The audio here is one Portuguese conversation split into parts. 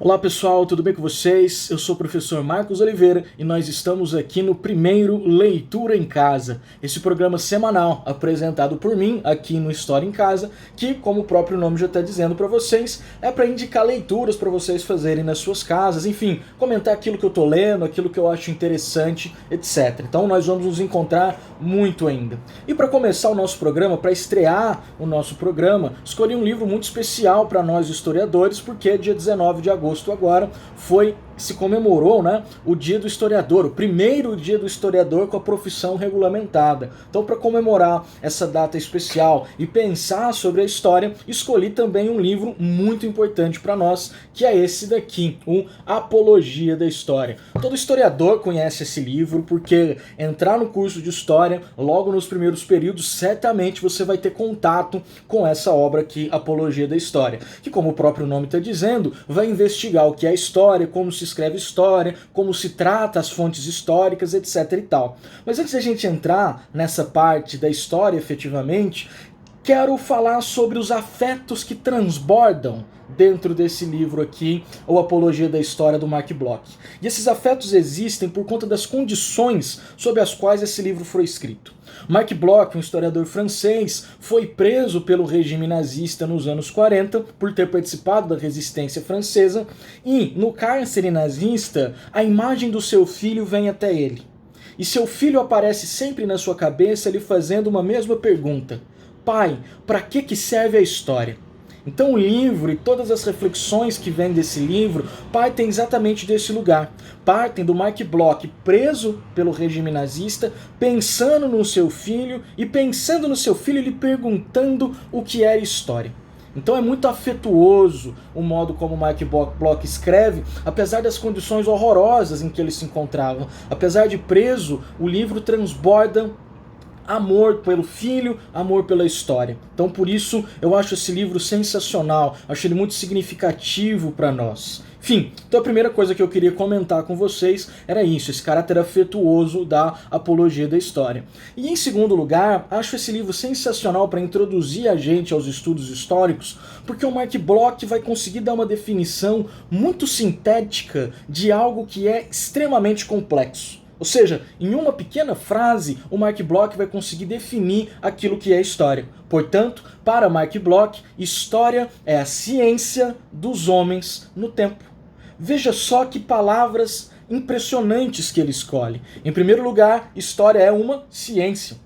Olá pessoal, tudo bem com vocês? Eu sou o professor Marcos Oliveira e nós estamos aqui no primeiro Leitura em Casa, esse programa semanal apresentado por mim aqui no História em Casa, que, como o próprio nome já está dizendo para vocês, é para indicar leituras para vocês fazerem nas suas casas, enfim, comentar aquilo que eu estou lendo, aquilo que eu acho interessante, etc. Então nós vamos nos encontrar muito ainda. E para começar o nosso programa, para estrear o nosso programa, escolhi um livro muito especial para nós historiadores, porque dia 19 de agosto agora se comemorou, né, o Dia do Historiador, o primeiro Dia do Historiador com a profissão regulamentada. Então, para comemorar essa data especial e pensar sobre a história, escolhi também um livro muito importante para nós, que é esse daqui, o Apologia da História. Todo historiador conhece esse livro, porque entrar no curso de História, logo nos primeiros períodos, certamente você vai ter contato com essa obra aqui, Apologia da História, que, como o próprio nome está dizendo, vai investigar o que é história, como se escreve história, como se trata as fontes históricas, etc e tal. Mas antes da gente entrar nessa parte da história efetivamente, quero falar sobre os afetos que transbordam dentro desse livro aqui, o Apologia da História do Marc Bloch. E esses afetos existem por conta das condições sob as quais esse livro foi escrito. Marc Bloch, um historiador francês, foi preso pelo regime nazista nos anos 40 por ter participado da resistência francesa e, no cárcere nazista, a imagem do seu filho vem até ele. E seu filho aparece sempre na sua cabeça lhe fazendo uma mesma pergunta: pai, para que serve a história? Então o livro e todas as reflexões que vêm desse livro partem exatamente desse lugar. Partem do Marc Bloch preso pelo regime nazista, pensando no seu filho e pensando no seu filho lhe perguntando o que era história. Então é muito afetuoso o modo como Marc Bloch escreve, apesar das condições horrorosas em que ele se encontrava. Apesar de preso, o livro transborda amor pelo filho, amor pela história. Então por isso eu acho esse livro sensacional, acho ele muito significativo para nós. Enfim, então a primeira coisa que eu queria comentar com vocês era isso, esse caráter afetuoso da Apologia da História. E em segundo lugar, acho esse livro sensacional para introduzir a gente aos estudos históricos, porque o Marc Bloch vai conseguir dar uma definição muito sintética de algo que é extremamente complexo. Ou seja, em uma pequena frase, o Marc Bloch vai conseguir definir aquilo que é história. Portanto, para Marc Bloch, história é a ciência dos homens no tempo. Veja só que palavras impressionantes que ele escolhe. Em primeiro lugar, história é uma ciência.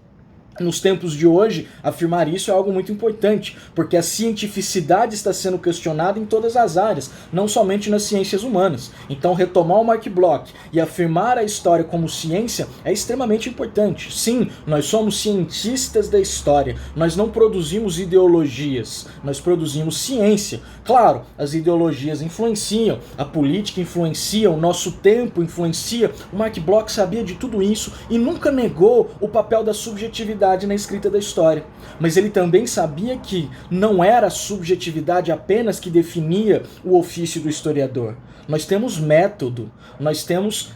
Nos tempos de hoje, afirmar isso é algo muito importante, porque a cientificidade está sendo questionada em todas as áreas, não somente nas ciências humanas. Então, retomar o Marc Bloch e afirmar a história como ciência é extremamente importante. Sim, nós somos cientistas da história, nós não produzimos ideologias, nós produzimos ciência. Claro, as ideologias influenciam, a política influencia, o nosso tempo influencia. O Marc Bloch sabia de tudo isso e nunca negou o papel da subjetividade na escrita da história. Mas ele também sabia que não era a subjetividade apenas que definia o ofício do historiador. Nós temos método, nós temos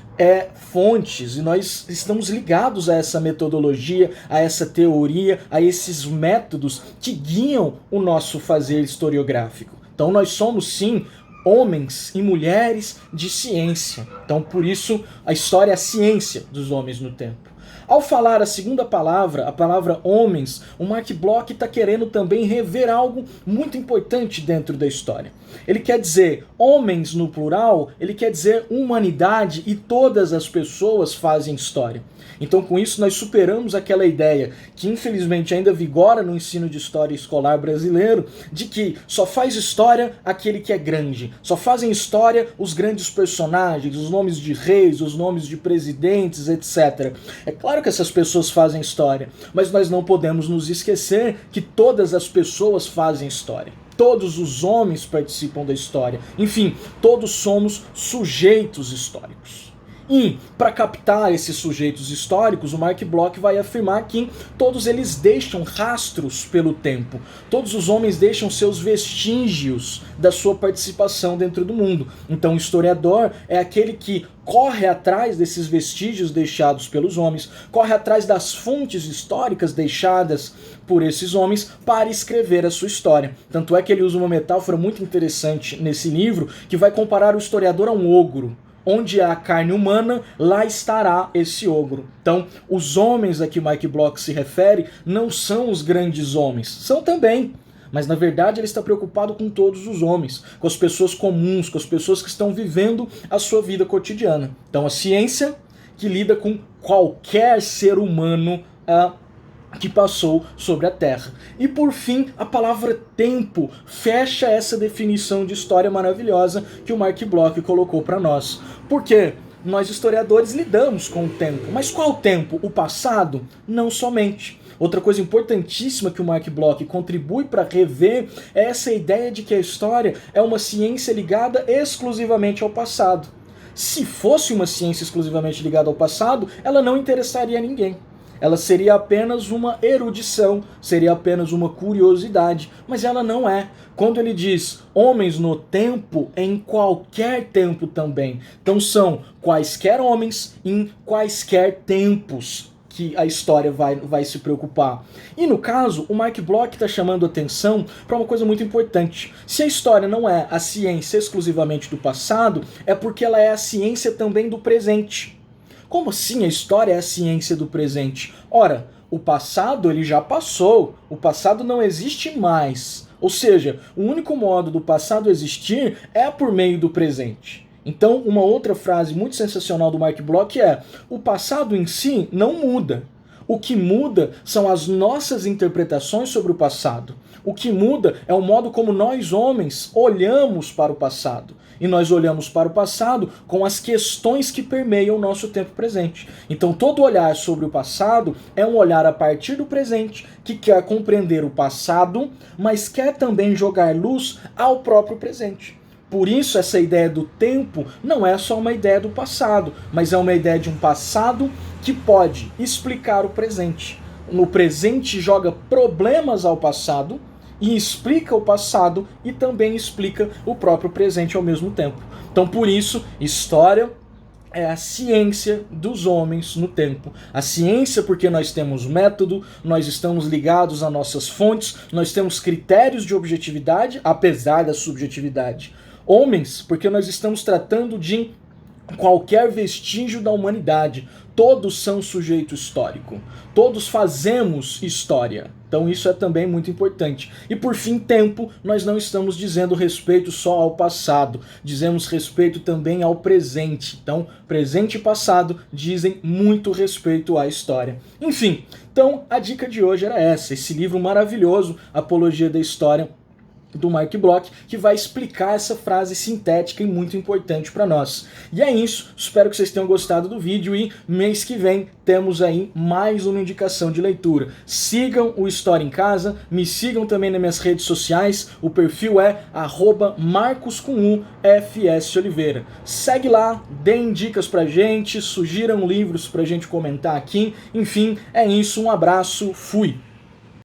fontes, e nós estamos ligados a essa metodologia, a essa teoria, a esses métodos que guiam o nosso fazer historiográfico. Então nós somos, sim, homens e mulheres de ciência. Então por isso a história é a ciência dos homens no tempo. Ao falar a segunda palavra, a palavra homens, o Marc Bloch está querendo também rever algo muito importante dentro da história. Ele quer dizer homens no plural, ele quer dizer humanidade e todas as pessoas fazem história. Então com isso nós superamos aquela ideia que infelizmente ainda vigora no ensino de história escolar brasileiro, de que só faz história aquele que é grande, só fazem história os grandes personagens, os nomes de reis, os nomes de presidentes, etc. É claro que essas pessoas fazem história, mas nós não podemos nos esquecer que todas as pessoas fazem história. Todos os homens participam da história. Enfim, todos somos sujeitos históricos. E, para captar esses sujeitos históricos, o Mark Bloch vai afirmar que todos eles deixam rastros pelo tempo. Todos os homens deixam seus vestígios da sua participação dentro do mundo. Então, o historiador é aquele que corre atrás desses vestígios deixados pelos homens, corre atrás das fontes históricas deixadas por esses homens para escrever a sua história. Tanto é que ele usa uma metáfora muito interessante nesse livro, que vai comparar o historiador a um ogro. Onde há carne humana, lá estará esse ogro. Então, os homens a que Mark Bloch se refere não são os grandes homens, são também. Mas, na verdade, ele está preocupado com todos os homens, com as pessoas comuns, com as pessoas que estão vivendo a sua vida cotidiana. Então, a ciência que lida com qualquer ser humano que passou sobre a Terra. E, por fim, a palavra tempo fecha essa definição de história maravilhosa que o Mark Bloch colocou para nós. Porque nós, historiadores, lidamos com o tempo. Mas qual tempo? O passado? Não somente. Outra coisa importantíssima que o Mark Bloch contribui para rever é essa ideia de que a história é uma ciência ligada exclusivamente ao passado. Se fosse uma ciência exclusivamente ligada ao passado, ela não interessaria a ninguém. Ela seria apenas uma erudição, seria apenas uma curiosidade, mas ela não é. Quando ele diz homens no tempo, é em qualquer tempo também. Então são quaisquer homens em quaisquer tempos que a história vai se preocupar. E no caso, o Mark Bloch está chamando atenção para uma coisa muito importante. Se a história não é a ciência exclusivamente do passado, é porque ela é a ciência também do presente. Como assim a história é a ciência do presente? Ora, o passado ele já passou, o passado não existe mais. Ou seja, o único modo do passado existir é por meio do presente. Então, uma outra frase muito sensacional do Mark Bloch é: o passado em si não muda. O que muda são as nossas interpretações sobre o passado. O que muda é o modo como nós, homens, olhamos para o passado. E nós olhamos para o passado com as questões que permeiam o nosso tempo presente. Então, todo olhar sobre o passado é um olhar a partir do presente, que quer compreender o passado, mas quer também jogar luz ao próprio presente. Por isso, essa ideia do tempo não é só uma ideia do passado, mas é uma ideia de um passado que pode explicar o presente. No presente joga problemas ao passado e explica o passado e também explica o próprio presente ao mesmo tempo. Então, por isso, história é a ciência dos homens no tempo. A ciência porque nós temos método, nós estamos ligados a nossas fontes, nós temos critérios de objetividade, apesar da subjetividade. Homens, porque nós estamos tratando de qualquer vestígio da humanidade. Todos são sujeito histórico. Todos fazemos história. Então isso é também muito importante. E por fim, tempo, nós não estamos dizendo respeito só ao passado. Dizemos respeito também ao presente. Então, presente e passado dizem muito respeito à história. Enfim, então a dica de hoje era essa. Esse livro maravilhoso, Apologia da História, do Mark Bloch, que vai explicar essa frase sintética e muito importante para nós. E é isso, espero que vocês tenham gostado do vídeo e mês que vem temos aí mais uma indicação de leitura. Sigam o História em Casa, me sigam também nas minhas redes sociais, o perfil é @marcos_fsoliveira. Segue lá, deem dicas pra gente, sugiram livros pra gente comentar aqui, enfim, é isso, um abraço, fui!